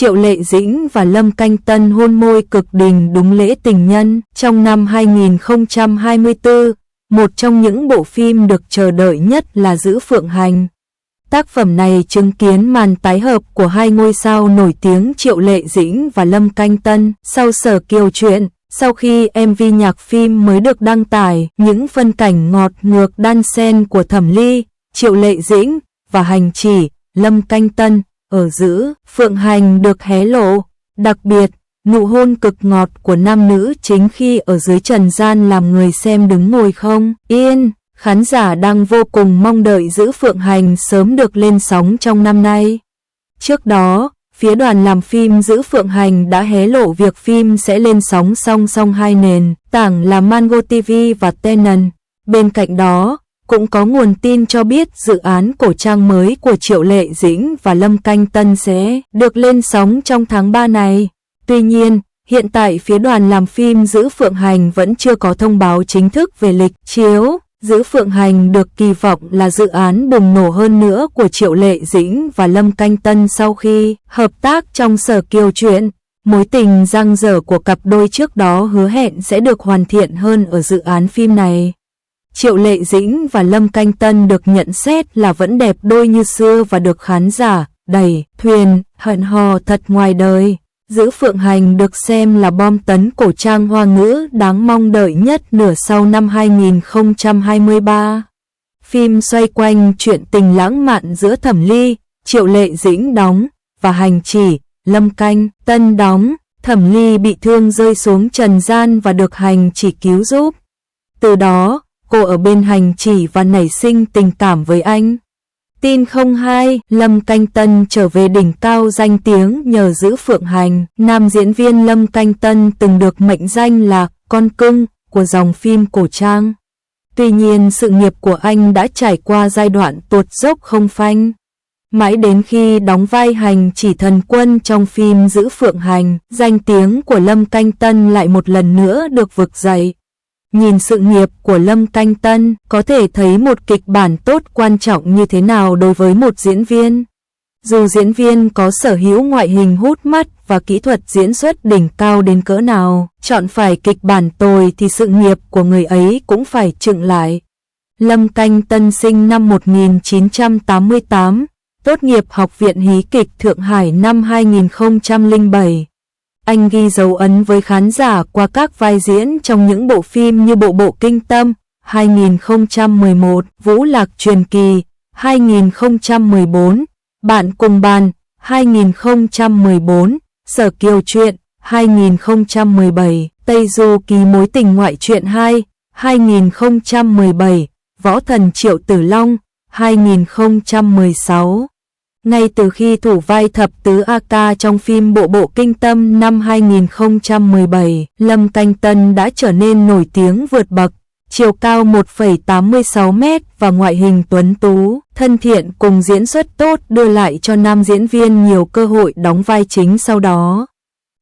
Triệu Lệ Dĩnh và Lâm Canh Tân hôn môi cực đỉnh đúng lễ tình nhân. Trong năm 2024, một trong những bộ phim được chờ đợi nhất là Giữ Phượng Hành. Tác phẩm này chứng kiến màn tái hợp của hai ngôi sao nổi tiếng Triệu Lệ Dĩnh và Lâm Canh Tân. Sau Sở Kiều truyện, sau khi MV nhạc phim mới được đăng tải, những phân cảnh ngọt ngược đan xen của Thẩm Ly, Triệu Lệ Dĩnh và Hành Chỉ, Lâm Canh Tân ở Giữ Phượng Hành được hé lộ. Đặc biệt, nụ hôn cực ngọt của nam nữ chính khi ở dưới trần gian làm người xem đứng ngồi không yên. Khán giả đang vô cùng mong đợi Giữ Phượng Hành sớm được lên sóng trong năm nay. Trước đó, phía đoàn làm phim Giữ Phượng Hành đã hé lộ việc phim sẽ lên sóng song song hai nền tảng là Mango TV và Tenon. Bên cạnh đó, cũng có nguồn tin cho biết dự án cổ trang mới của Triệu Lệ Dĩnh và Lâm Canh Tân sẽ được lên sóng trong tháng 3 này. Tuy nhiên, hiện tại phía đoàn làm phim Giữ Phượng Hành vẫn chưa có thông báo chính thức về lịch chiếu. Giữ Phượng Hành được kỳ vọng là dự án bùng nổ hơn nữa của Triệu Lệ Dĩnh và Lâm Canh Tân sau khi hợp tác trong Sở Kiều truyện. Mối tình dang dở của cặp đôi trước đó hứa hẹn sẽ được hoàn thiện hơn ở dự án phim này. Triệu Lệ Dĩnh và Lâm Canh Tân được nhận xét là vẫn đẹp đôi như xưa và được khán giả đẩy thuyền hẹn hò thật ngoài đời. Giữ Phượng Hành được xem là bom tấn cổ trang Hoa ngữ đáng mong đợi nhất nửa sau năm 2023. Phim xoay quanh chuyện tình lãng mạn giữa Thẩm Ly, Triệu Lệ Dĩnh đóng, và Hành Chỉ, Lâm Canh Tân đóng. Thẩm Ly bị thương rơi xuống trần gian và được Hành Chỉ cứu giúp. Từ đó, cô ở bên Hành Chỉ và nảy sinh tình cảm với anh. Tin không hay, Lâm Canh Tân trở về đỉnh cao danh tiếng nhờ Giữ Phượng Hành. Nam diễn viên Lâm Canh Tân từng được mệnh danh là con cưng của dòng phim cổ trang. Tuy nhiên sự nghiệp của anh đã trải qua giai đoạn tuột dốc không phanh. Mãi đến khi đóng vai Hành Chỉ thần quân trong phim Giữ Phượng Hành, danh tiếng của Lâm Canh Tân lại một lần nữa được vực dậy. Nhìn sự nghiệp của Lâm Canh Tân, có thể thấy một kịch bản tốt quan trọng như thế nào đối với một diễn viên. Dù diễn viên có sở hữu ngoại hình hút mắt và kỹ thuật diễn xuất đỉnh cao đến cỡ nào, chọn phải kịch bản tồi thì sự nghiệp của người ấy cũng phải chững lại. Lâm Canh Tân sinh năm 1988, tốt nghiệp Học viện Hí kịch Thượng Hải năm 2007. Anh ghi dấu ấn với khán giả qua các vai diễn trong những bộ phim như Bộ Kinh Tâm 2011, Vũ Lạc Truyền Kỳ 2014, Bạn Cùng Bàn 2014, Sở Kiều truyện 2017, Tây Du Ký Mối Tình Ngoại truyện 2 2017, Võ Thần Triệu Tử Long 2016. Ngay từ khi thủ vai thập tứ A-ca trong phim Bộ Kinh Tâm năm 2017, Lâm Canh Tân đã trở nên nổi tiếng vượt bậc. Chiều cao 1,86 m và ngoại hình tuấn tú, thân thiện cùng diễn xuất tốt đưa lại cho nam diễn viên nhiều cơ hội đóng vai chính sau đó.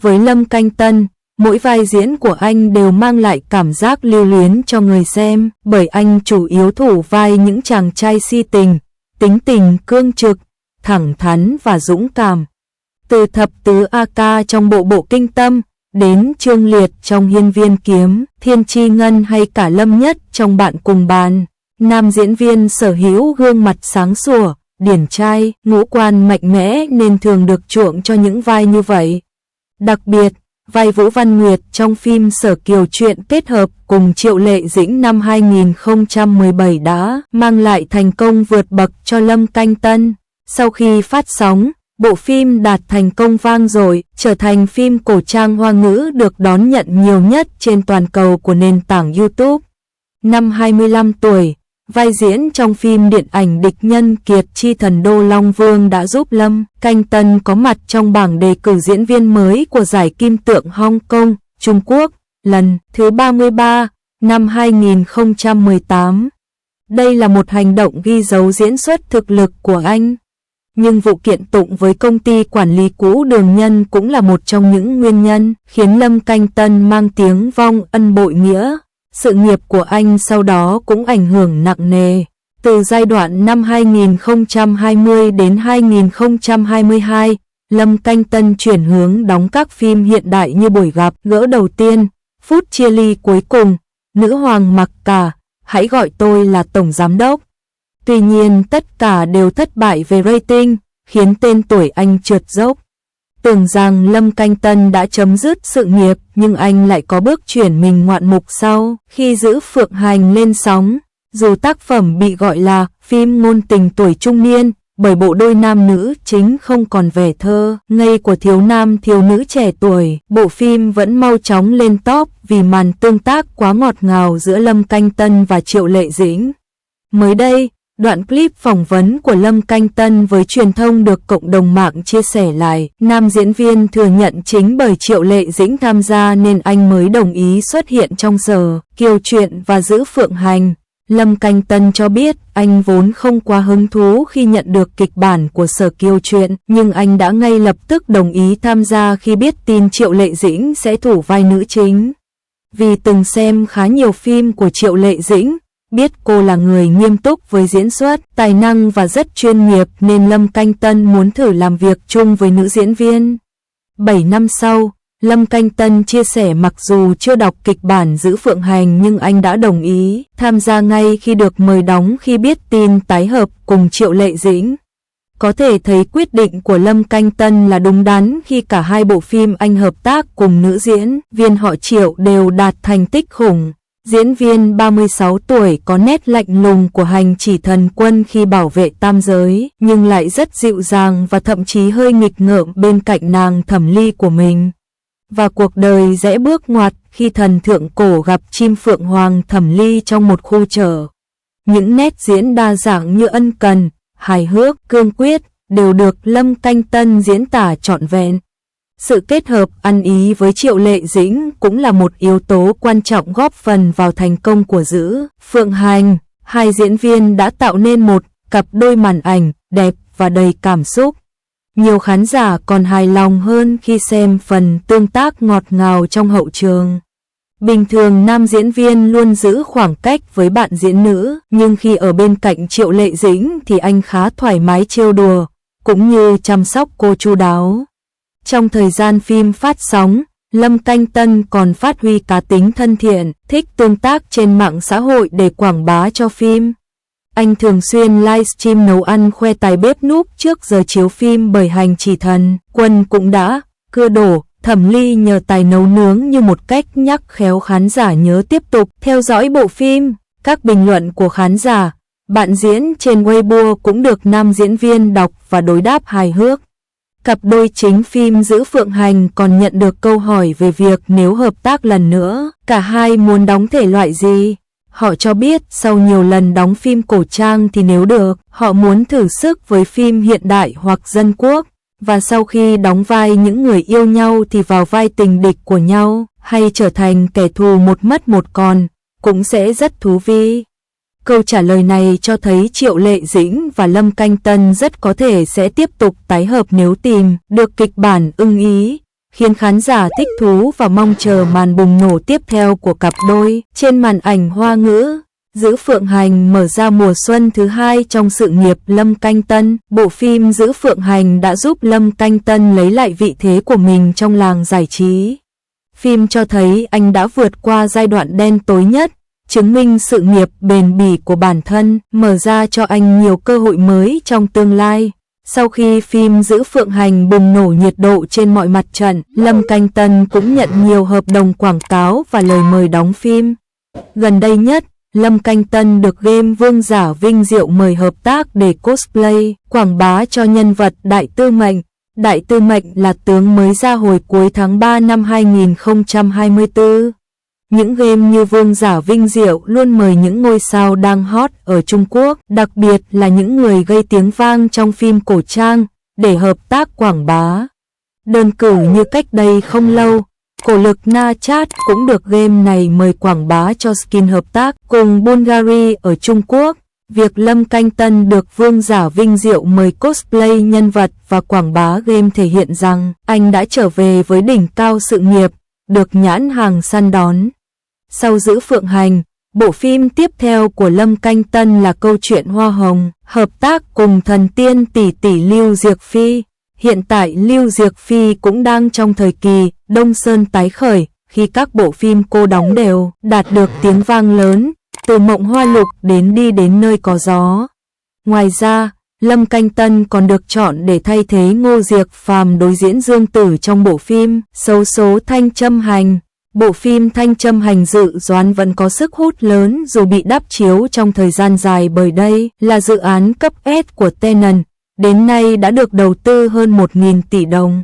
Với Lâm Canh Tân, mỗi vai diễn của anh đều mang lại cảm giác lưu luyến cho người xem, bởi anh chủ yếu thủ vai những chàng trai si tình, tính tình cương trực, thẳng thắn và dũng cảm. Từ thập tứ A-ca trong Bộ Kinh Tâm, đến Trương Liệt trong Hiên Viên Kiếm, Thiên Chi Ngân hay cả Lâm Nhất trong Bạn Cùng Bàn, nam diễn viên sở hữu gương mặt sáng sủa, điển trai, ngũ quan mạnh mẽ nên thường được chuộng cho những vai như vậy. Đặc biệt, vai Vũ Văn Nguyệt trong phim Sở Kiều truyện kết hợp cùng Triệu Lệ Dĩnh năm 2017 đã mang lại thành công vượt bậc cho Lâm Canh Tân. Sau khi phát sóng, bộ phim đạt thành công vang dội, trở thành phim cổ trang Hoa ngữ được đón nhận nhiều nhất trên toàn cầu của nền tảng YouTube. Năm 25 tuổi, vai diễn trong phim điện ảnh Địch Nhân Kiệt Chi Thần Đô Long Vương đã giúp Lâm Canh Tân có mặt trong bảng đề cử diễn viên mới của giải Kim Tượng Hong Kong, Trung Quốc, lần thứ 33, năm 2018. Đây là một hành động ghi dấu diễn xuất thực lực của anh. Nhưng vụ kiện tụng với công ty quản lý cũ Đường Nhân cũng là một trong những nguyên nhân khiến Lâm Canh Tân mang tiếng vong ân bội nghĩa. Sự nghiệp của anh sau đó cũng ảnh hưởng nặng nề. Từ giai đoạn năm 2020 đến 2022, Lâm Canh Tân chuyển hướng đóng các phim hiện đại như Buổi gặp gỡ đầu tiên, Phút chia ly cuối cùng, Nữ hoàng mặc cả, Hãy gọi tôi là tổng giám đốc. Tuy nhiên tất cả đều thất bại về rating, khiến tên tuổi anh trượt dốc. Tưởng rằng Lâm Canh Tân đã chấm dứt sự nghiệp, nhưng anh lại có bước chuyển mình ngoạn mục sau khi giữ Phượng Hành lên sóng. Dù tác phẩm bị gọi là phim ngôn tình tuổi trung niên, bởi bộ đôi nam nữ chính không còn vẻ thơ ngây của thiếu nam thiếu nữ trẻ tuổi, bộ phim vẫn mau chóng lên top vì màn tương tác quá ngọt ngào giữa Lâm Canh Tân và Triệu Lệ Dĩnh. Mới đây, đoạn clip phỏng vấn của Lâm Canh Tân với truyền thông được cộng đồng mạng chia sẻ lại. Nam diễn viên thừa nhận chính bởi Triệu Lệ Dĩnh tham gia nên anh mới đồng ý xuất hiện trong Sở Kiều Truyện và giữ Phượng Hành. Lâm Canh Tân cho biết anh vốn không quá hứng thú khi nhận được kịch bản của Sở Kiều Truyện, nhưng anh đã ngay lập tức đồng ý tham gia khi biết tin Triệu Lệ Dĩnh sẽ thủ vai nữ chính. Vì từng xem khá nhiều phim của Triệu Lệ Dĩnh, biết cô là người nghiêm túc với diễn xuất, tài năng và rất chuyên nghiệp nên Lâm Canh Tân muốn thử làm việc chung với nữ diễn viên. 7 năm sau, Lâm Canh Tân chia sẻ mặc dù chưa đọc kịch bản giữ Phượng Hành nhưng anh đã đồng ý tham gia ngay khi được mời đóng khi biết tin tái hợp cùng Triệu Lệ Dĩnh. Có thể thấy quyết định của Lâm Canh Tân là đúng đắn khi cả hai bộ phim anh hợp tác cùng nữ diễn viên họ Triệu đều đạt thành tích khủng. Diễn viên 36 tuổi có nét lạnh lùng của Hành Chỉ Thần Quân khi bảo vệ tam giới, nhưng lại rất dịu dàng và thậm chí hơi nghịch ngợm bên cạnh nàng Thẩm Ly của mình. Và cuộc đời rẽ bước ngoặt khi thần thượng cổ gặp chim phượng hoàng Thẩm Ly trong một khu chợ. Những nét diễn đa dạng như ân cần, hài hước, cương quyết đều được Lâm Canh Tân diễn tả trọn vẹn. Sự kết hợp ăn ý với Triệu Lệ Dĩnh cũng là một yếu tố quan trọng góp phần vào thành công của giữ Phượng Hành. Hai diễn viên đã tạo nên một cặp đôi màn ảnh đẹp và đầy cảm xúc. Nhiều khán giả còn hài lòng hơn khi xem phần tương tác ngọt ngào trong hậu trường. Bình thường nam diễn viên luôn giữ khoảng cách với bạn diễn nữ, nhưng khi ở bên cạnh Triệu Lệ Dĩnh thì anh khá thoải mái trêu đùa, cũng như chăm sóc cô chu đáo. Trong thời gian phim phát sóng, Lâm Canh Tân còn phát huy cá tính thân thiện, thích tương tác trên mạng xã hội để quảng bá cho phim. Anh thường xuyên livestream nấu ăn khoe tài bếp núc trước giờ chiếu phim bởi Hành Chỉ Thần Quân cũng đã cưa đổ Thẩm Ly nhờ tài nấu nướng như một cách nhắc khéo khán giả nhớ tiếp tục theo dõi bộ phim. Các bình luận của khán giả, bạn diễn trên Weibo cũng được nam diễn viên đọc và đối đáp hài hước. Cặp đôi chính phim giữ Phượng Hành còn nhận được câu hỏi về việc nếu hợp tác lần nữa, cả hai muốn đóng thể loại gì. Họ cho biết sau nhiều lần đóng phim cổ trang thì nếu được, họ muốn thử sức với phim hiện đại hoặc dân quốc. Và sau khi đóng vai những người yêu nhau thì vào vai tình địch của nhau, hay trở thành kẻ thù một mất một còn, cũng sẽ rất thú vị. Câu trả lời này cho thấy Triệu Lệ Dĩnh và Lâm Canh Tân rất có thể sẽ tiếp tục tái hợp nếu tìm được kịch bản ưng ý, khiến khán giả thích thú và mong chờ màn bùng nổ tiếp theo của cặp đôi. Trên màn ảnh Hoa ngữ, giữ Phượng Hành mở ra mùa xuân thứ hai trong sự nghiệp Lâm Canh Tân. Bộ phim giữ Phượng Hành đã giúp Lâm Canh Tân lấy lại vị thế của mình trong làng giải trí. Phim cho thấy anh đã vượt qua giai đoạn đen tối nhất, chứng minh sự nghiệp bền bỉ của bản thân, mở ra cho anh nhiều cơ hội mới trong tương lai. Sau khi phim giữ Phượng Hành bùng nổ nhiệt độ trên mọi mặt trận, Lâm Canh Tân cũng nhận nhiều hợp đồng quảng cáo và lời mời đóng phim. Gần đây nhất, Lâm Canh Tân được game Vương Giả Vinh Diệu mời hợp tác để cosplay, quảng bá cho nhân vật Đại Tư Mệnh. Đại Tư Mệnh là tướng mới ra hồi cuối tháng 3 năm 2024. Những game như Vương Giả Vinh Diệu luôn mời những ngôi sao đang hot ở Trung Quốc, đặc biệt là những người gây tiếng vang trong phim cổ trang, để hợp tác quảng bá. Đơn cử như cách đây không lâu, Cổ Lực Na Chat cũng được game này mời quảng bá cho skin hợp tác cùng Bulgari ở Trung Quốc. Việc Lâm Canh Tân được Vương Giả Vinh Diệu mời cosplay nhân vật và quảng bá game thể hiện rằng anh đã trở về với đỉnh cao sự nghiệp, được nhãn hàng săn đón. Sau giữ Phượng Hành, bộ phim tiếp theo của Lâm Canh Tân là câu chuyện Hoa Hồng, hợp tác cùng thần tiên tỷ tỷ Lưu Diệc Phi. Hiện tại Lưu Diệc Phi cũng đang trong thời kỳ Đông Sơn tái khởi, khi các bộ phim cô đóng đều đạt được tiếng vang lớn, từ Mộng Hoa Lục đến Đi đến nơi có gió. Ngoài ra, Lâm Canh Tân còn được chọn để thay thế Ngô Diệc Phàm đối diễn Dương Tử trong bộ phim Xấu số Thanh Châm Hành. Bộ phim Thanh Châm Hành dự đoán vẫn có sức hút lớn dù bị đắp chiếu trong thời gian dài, bởi đây là dự án cấp S của Tenon, đến nay đã được đầu tư hơn 1.000 tỷ đồng.